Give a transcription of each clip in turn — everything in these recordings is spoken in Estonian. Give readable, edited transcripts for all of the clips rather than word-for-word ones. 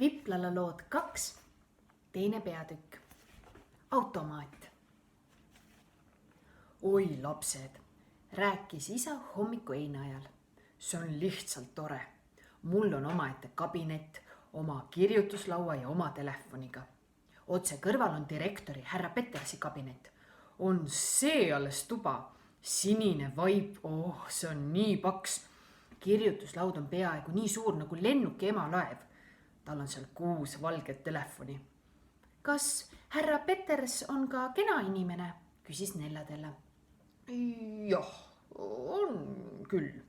Viplala lood 2, teine peatükk. Automaat. Oi lapsed, rääkis isa hommiku eine ajal. See on lihtsalt tore. Mul on omaette kabinet, oma kirjutuslaua ja oma telefoniga. Otse kõrval on direktori härra Petersi kabinet. On see alles tuba. Sinine vaip, see on nii paks. Kirjutuslaud on peaaegu nii suur nagu lennuki emalaev. Tal on seal 6 valget telefoni. Kas härra Peters on ka kena inimene? Küsis Nellatella. Jah, on küll,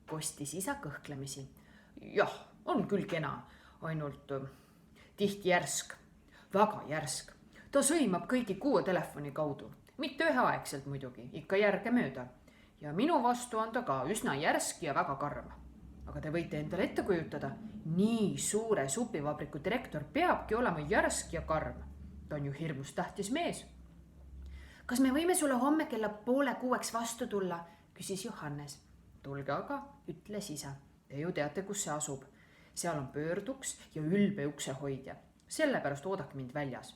kostis isa kõhklemisi. Jah, on küll kena, ainult tihti järsk, väga järsk. Ta sõimab kõigi 6 telefoni kaudu, mitte üheaegselt muidugi, ikka järge mööda. Ja minu vastu on ta ka üsna järsk ja väga karm. Aga te võite endale ette kujutada, nii suure supivabriku direktor peabki olema järsk ja karm. Ta on ju hirmus tähtis mees. Kas me võime sulle homme kella 5:30 vastu tulla, küsis Johannes. Tulge aga, ütles isa. Te ju teate, kus see asub. Seal on pöörduks ja ülbe uksehoidja. Sellepärast oodake mind väljas.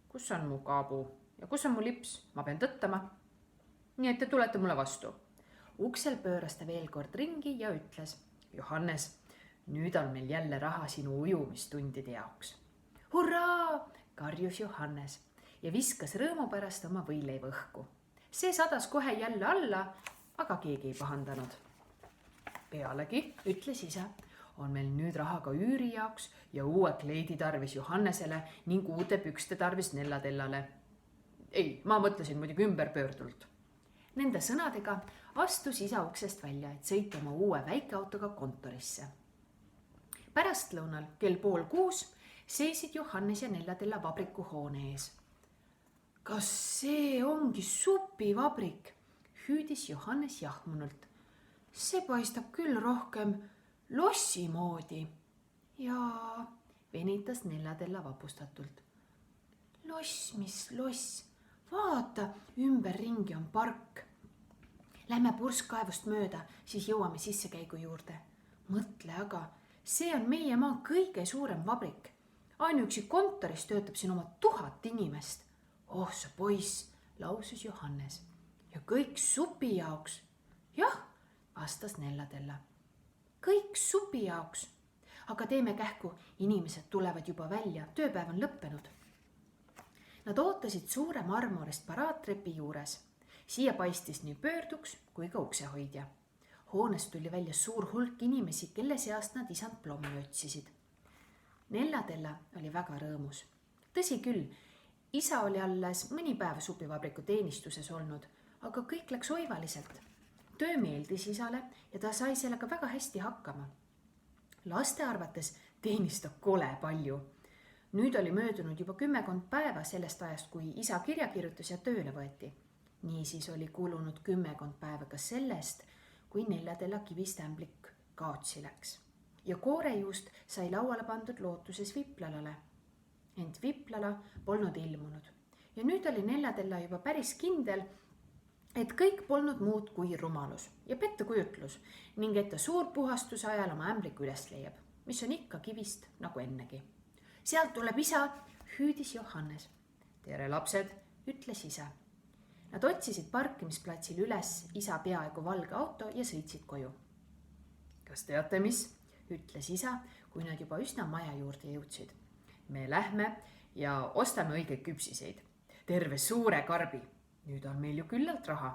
Kus on mu kaabu ja kus on mu lips? Ma pean tõttama. Nii et te tulete mulle vastu. Uksel pööras ta veel kord ringi ja ütles. Johannes, nüüd on meil jälle raha sinu ujumistundide jaoks. Hurraa, karjus Johannes ja viskas rõõmu pärast oma võileiva õhku. See sadas kohe jälle alla, aga keegi ei pahandanud. Pealegi, ütles isa, on meil nüüd raha ka üüri jaoks ja uue kleidi tarvis Johannesele ning uute pükste tarvis Nellatellale. Ei, ma mõtlesin muidugi ümberpöördult. Nende sõnadega astus isa uksest välja, et sõita oma uue väikeautoga kontorisse. Pärastlõunal kell 5:30 seisid Johannes ja Nellatella vabriku hoone ees. Kas see ongi supivabrik? Hüüdis Johannes jahmunult. See paistab küll rohkem lossi moodi. Ja venitas Nellatella vapustatult. Loss, mis loss? Vaata, ümberringi on park. Lähme purskkaevust mööda, siis jõuame sissekäigu juurde. Mõtle aga, see on meie maa kõige suurem vabrik. Ainuüksi kontoris töötab siin oma 1000 inimest. Oh, see poiss, lausus Johannes. Ja kõik supi jaoks. Jah, vastas Nellatella. Kõik supi jaoks. Aga teeme kähku, inimesed tulevad juba välja, tööpäev on lõppenud. Nad ootasid suure marmorist paraattrepi juures. Siia paistis nii pöörduks kui ka uksehoidja. Hoonest tuli välja suur hulk inimesi, kelle seast nad isand Plommi otsisid. Nellatella oli väga rõõmus. Tõsi küll, isa oli alles mõni päev supivabriku teenistuses olnud, aga kõik läks oivaliselt. Töö meeldis isale ja ta sai sellega väga hästi hakkama. Laste arvates teenis ta kole palju. Nüüd oli möödunud juba 10 päeva sellest ajast, kui isa kirja kirjutas ja tööle võeti. Niisiis oli kulunud 10 päeva ka sellest, kui Nellatella kivistämblik kaotsi läks. Ja koorejuust sai lauale pandud lootuses Viplalale. Ent Viplala polnud ilmunud. Ja nüüd oli Nellatella juba päris kindel, et kõik polnud muud kui rumalus ja pettekujutlus ning et ta suurpuhastuse ajal oma ämbliku üles leiab, mis on ikka kivist nagu ennegi. Sealt tuleb isa, hüüdis Johannes. Tere lapsed, ütles isa. Nad otsisid parkimisplatsil üles isa peaaegu valge auto ja sõitsid koju. Kas teate mis? Ütles isa, kui nad juba üsna maja juurde jõudsid. Me lähme ja ostame õige küpsiseid. Terve suure karbi. Nüüd on meil ju küllalt raha.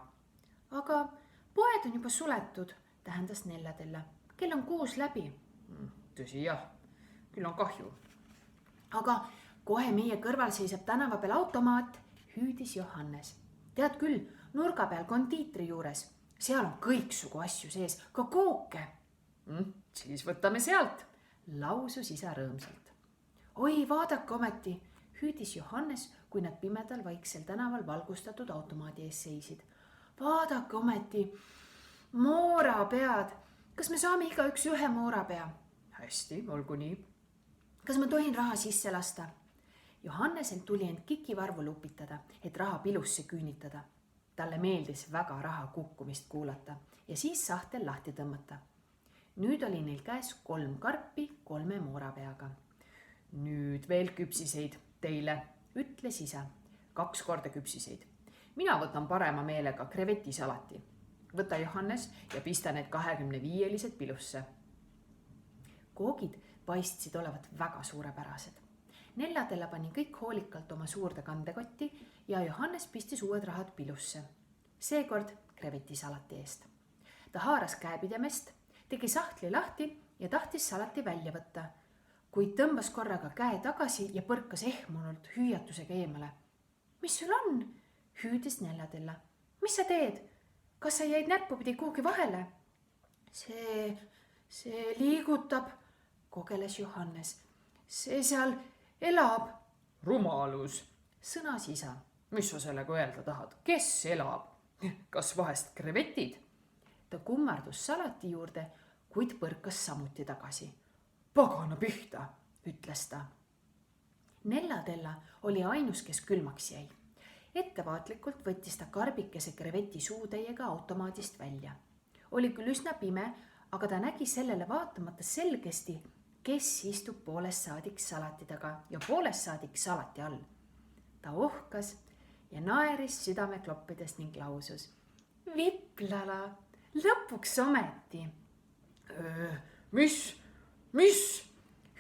Aga poed on juba suletud, tähendas Nellatella. Kell on 6 läbi. Tõsi jah, küll on kahju. Aga kohe meie kõrval seisab tänava peal automaat, hüüdis Johannes. Tead küll, nurga peal kondiitri juures. Seal on kõiksugu asju sees, ka kooke. Siis võtame sealt, lausus isa rõõmsalt. Oi, vaadake ometi, hüüdis Johannes, kui nad pimedal vaiksel tänaval valgustatud automaadi ees seisid. Vaadake ometi, moorapead. Kas me saame igaüks ühe moorapea? Hästi, olgu nii. Kas ma tohin raha sisse lasta? Johannesel tuli end kikivarvu lupitada, et raha pilusse küünitada. Talle meeldis väga raha kukkumist kuulata ja siis sahtel lahti tõmmata. Nüüd oli neil käes 3 karpi 3 moorapeaga. nüüd veel küpsiseid teile, ütles isa. 2 korda küpsiseid. Mina võtan parema meelega krevetisalati. Võta Johannes ja pista need 25-lised pilusse. Koogid paistsid olevat väga suurepärased. Nellatella pani kõik hoolikalt oma suurde kandekotti ja Johannes pistis uued rahad pilusse. Seekord krevetisalati eest. Ta haaras käepidemest, tegi sahtli lahti ja tahtis salati välja võtta, kuid tõmbas korraga käe tagasi ja põrkas ehmunult hüüatusega eemale. Mis sul on? Hüüdis Nellatella. Mis sa teed? Kas sa jäid näppupidi kuhugi vahele? See liigutab, kogeles Johannes. See seal elab. Rumalus, sõnas isa. Mis sa sellega öelda tahad? Kes elab? Kas vahest krevetid? Ta kummardus salati juurde, kuid põrkas samuti tagasi. Pagana pihta, ütles ta. Nellatella oli ainus, kes külmaks jäi. Ettevaatlikult võttis ta karbikese kreveti suutäiega automaadist välja. Oli küll üsna pime, aga ta nägi sellele vaatamata selgesti, kes istub poolest saadik salati taga ja poolest saadik salati all. Ta ohkas ja naeris südame kloppides ning lausus. Viplala, lõpuks ometi. Mis?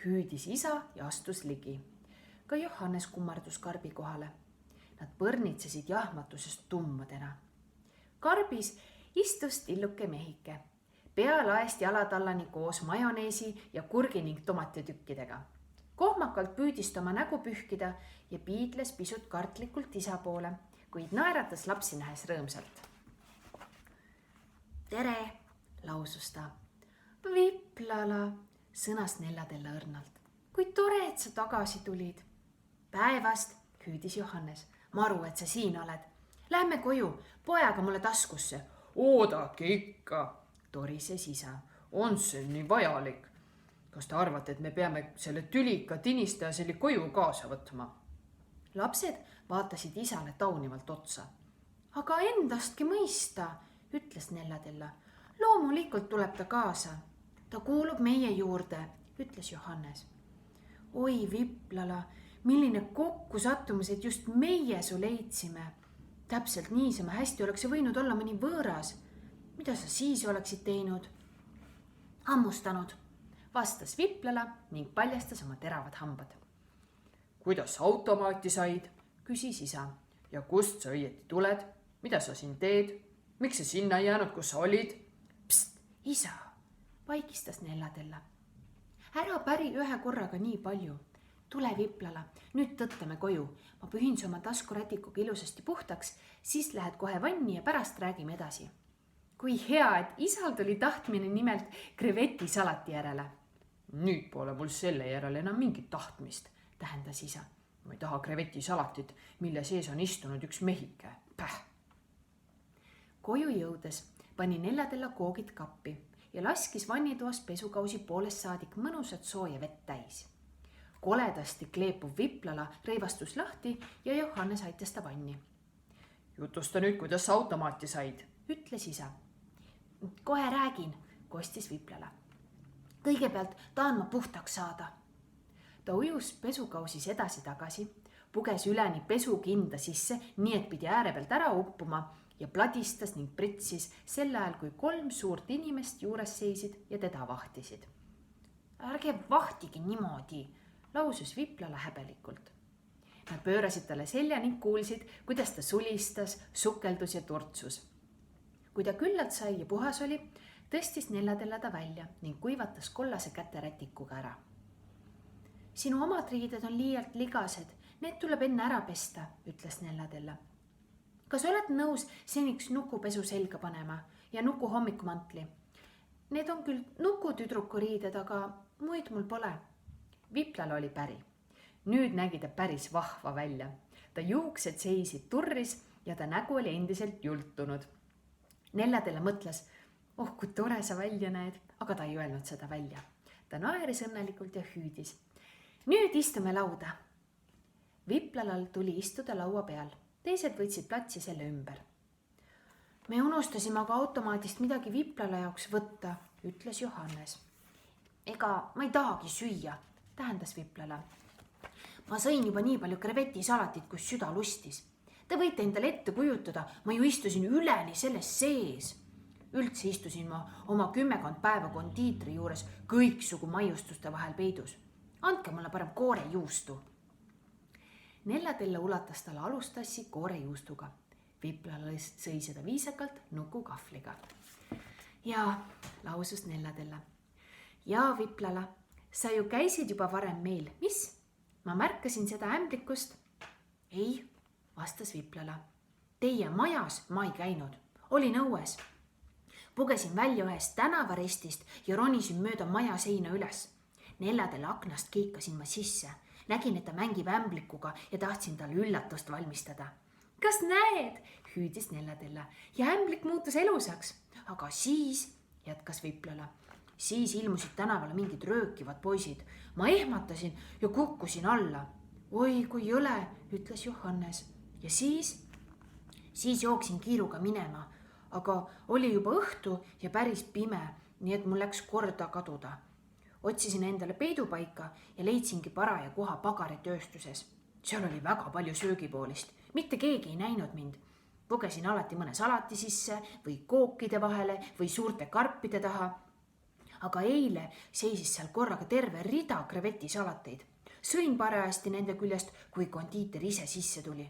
Hüüdis isa ja astus ligi. Ka Johannes kummardus karbi kohale. Nad põrnitsesid jahmatusest tummadena. Karbis istus tilluke mehike. Pea laest jalatallani koos majoneesi ja kurgi ning tomatitükkidega. Kohmakalt püüdis ta oma nägu pühkida ja piidles pisut kartlikult isa poole, kuid naeratas lapsi nähes rõõmsalt. Tere, lausus ta. Viplala, sõnas Nellatella õrnalt. Kui tore, et sa tagasi tulid. Päevast, hüüdis Johannes. Maru, et sa siin oled. Lähme koju, pojaga mulle taskusse. Oodake ikka, torises isa. On see nii vajalik? Kas te arvate, et me peame selle tülika tinistaja selle koju kaasa võtma? Lapsed vaatasid isale taunivalt otsa. Aga endastki mõista, ütles Nellatella. Loomulikult tuleb ta kaasa. Ta kuulub meie juurde, ütles Johannes. Oi, Viplala, milline kokkusattumus, et just meie su leidsime. Täpselt niisama hästi oleks võinud olla mõni võõras. Mida sa siis oleksid teinud? Hammustanud, vastas Viplala ning paljastas oma teravad hambad. Kuidas automaati said? Küsis isa. Ja kust sa õieti tuled? Mida sa siin teed? Miks sa sinna jäänud, kus sa olid? Pst, isa, vaikistas Nellatella. Ära päri ühe korraga nii palju. Tule, Viplala, nüüd tõttame koju. Ma pühin su oma taskurätikuga ilusasti puhtaks, siis lähed kohe vanni ja pärast räägime edasi. Kui hea, et isal tuli tahtmine nimelt krevetisalati järele. Nüüd pole mul selle järele enam mingit tahtmist, tähendas isa. Ma ei taha krevetisalatit, mille sees on istunud üks mehike. Päh! Koju jõudes pani Nellatella koogid kappi ja laskis vannitoas pesukausi poolest saadik mõnusat sooja vett täis. Koledasti kleepuv Viplala reivastus lahti ja Johannes aitas ta vanni. Jutusta nüüd, kuidas sa automaati said, ütles isa. Kohe räägin, kostis Viplala. Kõigepealt tahan ma puhtaks saada. Ta ujus pesukausis edasi-tagasi, puges üleni pesukinda sisse, nii et pidi ääre pealt ära uppuma ja pladistas ning pritsis sel ajal, kui 3 suurt inimest juures seisid ja teda vahtisid. Ärge vahtige niimoodi, lausus Viplala häbelikult. Nad pöörasid talle selja ning kuulsid, kuidas ta sulistas, sukeldus ja turtsus. Kui ta küllalt sai ja puhas oli, tõstis Nellatella ta välja ning kuivatas kollase käterätikuga ära. Sinu omad riided on liialt ligased, need tuleb enne ära pesta, ütles Nellatella. Kas oled nõus seniks nukupesu selga panema ja nuku hommikumantli? Need on küll nukutüdruku riided, aga muid mul pole. Viplala oli päri. Nüüd nägi ta päris vahva välja. Ta juuksed seisid turris ja ta nägu oli endiselt jultunud. Nellatella mõtles, kui tore sa välja näed, aga ta ei öelnud seda välja. Ta naeris õnnelikult ja hüüdis. Nüüd istume lauda. Viplalal tuli istuda laua peal. Teised võtsid platsi selle ümber. Me unustasime aga automaadist midagi Viplala jaoks võtta, ütles Johannes. Ega ma ei tahagi süüa, tähendas Viplala. ma sõin juba nii palju krevetisalatit, kus süda lustis. Te võite endale ette kujutada, ma ju istusin üleni selles sees. Üldse istusin ma oma 10 päeva kondiitri juures kõiksugu maiustuste vahel peidus. Andke mulle parem koorejuustu. Nellatella ulatas talle alustassi koorejuustuga. Viplala sõi seda viisakalt nukukahvliga. Ja lausus Nellatella. Ja Viplala, sa ju käisid juba varem meil, mis? Ma märkasin seda ämblikust. Ei, vastas Viplala. Teie majas ma ei käinud, olin õues. Pugesin välja ühest tänavarestist ja ronisin mööda maja seina üles. Nellatella aknast kiikasin ma sisse. Nägin, et ta mängib ämblikuga ja tahtsin talle üllatust valmistada. Kas näed, hüüdis Nellatella ja ämblik muutus elusaks. Aga siis, jätkas Viplala, siis ilmusid tänavale mingid röökivad poisid. Ma ehmatasin ja kukkusin alla. Oi, kui jõle, ütles Johannes. Ja siis jooksin kiiruga minema, aga oli juba õhtu ja päris pime, nii et mul läks korda kaduda. Otsisin endale peidupaika ja leidsingi paraja koha pagaritööstuses. Seal oli väga palju söögipoolist, mitte keegi ei näinud mind. Pugesin alati mõne salati sisse või kookide vahele või suurte karpide taha. Aga eile seisis seal korraga terve rida krevetisalateid. Sõin parajasti nende küljest, kui kondiiter ise sisse tuli.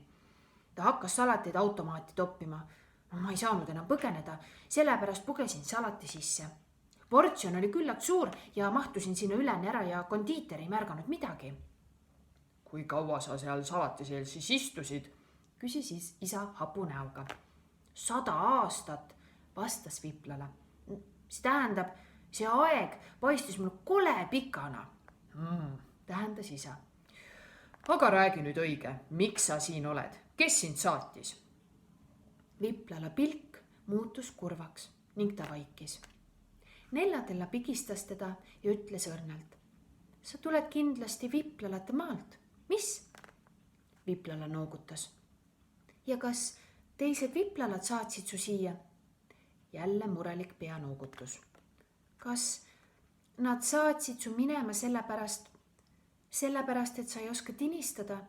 Ta hakkas salateid automaati toppima. Ma ei saanud enam põgeneda, sellepärast pugesin salati sisse. Portsjon oli küllalt suur ja mahtusin sinna üleni ära ja kondiiter ei märganud midagi. Kui kaua sa seal salati seel siis istusid? Küsis isa hapu näoga. 100 aastat, vastas Viplala. See tähendab, see aeg paistis mul kole pikana. Tähendas isa. Aga räägi nüüd õige, miks sa siin oled? Kes sind saatis? Viplala pilk muutus kurvaks ning ta vaikis. Nellatella pigistas teda ja ütles õrnalt. Sa tuled kindlasti Viplalate maalt. Mis? Viplala noogutas. Ja kas teised Viplalad saatsid su siia? Jälle murelik peanoogutus. Kas nad saatsid su minema sellepärast, et sa ei oska tinistada,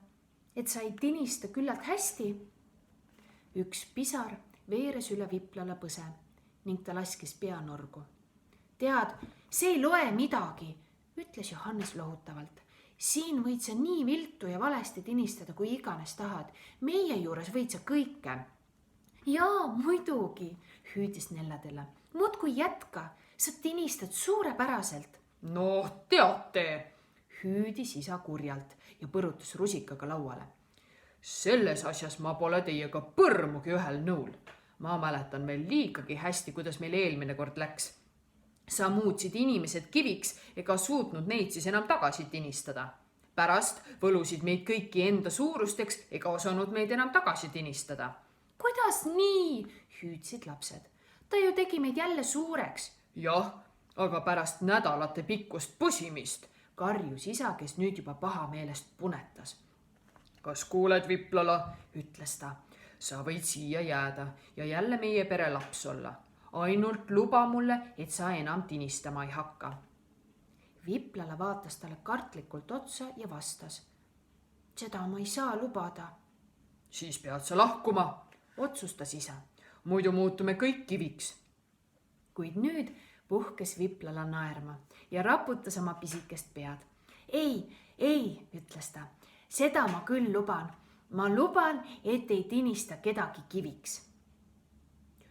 et sa ei tinista küllalt hästi? Üks pisar veeres üle Viplala põse ning ta laskis peanorgu. Tead, see ei loe midagi, ütles Johannes lohutavalt. Siin võid sa nii viltu ja valesti tinistada, kui iganes tahad. Meie juures võid sa kõike. Jaa, muidugi, hüüdis Nellatella. Muudkui jätka, sa tinistad suurepäraselt. No, teate, hüüdis isa kurjalt ja põrutas rusikaga lauale. Selles asjas ma pole teiega põrmugi ühel nõul. Ma mäletan veel liigagi hästi, kuidas meil eelmine kord läks. Sa muutsid inimesed kiviks ega suutnud neid siis enam tagasi tinistada. Pärast võlusid meid kõiki enda suurusteks ega osanud meid enam tagasi tinistada. Kuidas nii? Hüüdsid lapsed. Ta ju tegi meid jälle suureks. Jah, aga pärast nädalate pikkust pusimist, karjus isa, kes nüüd juba pahameelest punetas. Kas kuuled, Viplala, ütles ta. Sa võid siia jääda ja jälle meie pere laps olla. Ainult luba mulle, et sa enam tinistama ei hakka. Viplala vaatas talle kartlikult otsa ja vastas. Seda ma ei saa lubada. Siis pead sa lahkuma, otsustas isa. Muidu muutume kõik kiviks. Kuid nüüd puhkes Viplala naerma ja raputas oma pisikest pead. Ei, ütles ta. Seda ma küll luban. Ma luban, et ei tinista kedagi kiviks.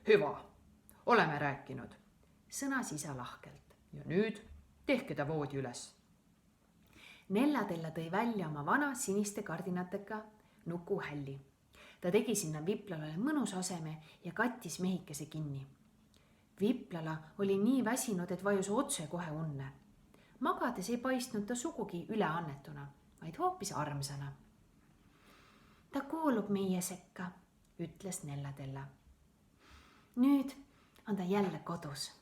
Hüva. Oleme rääkinud, sõnas isa lahkelt ja nüüd tehke ta voodi üles. Nellatella tõi välja oma vana siniste kardinatega nukuhälli. Ta tegi sinna Viplalale mõnus aseme ja kattis mehikese kinni. Viplala oli nii väsinud, et vajus otse kohe unne. Magades ei paistnud ta sugugi üleannetuna, vaid hoopis armsana. Ta kuulub meie sekka, ütles Nellatella. Nüüd on ta jälle kodus.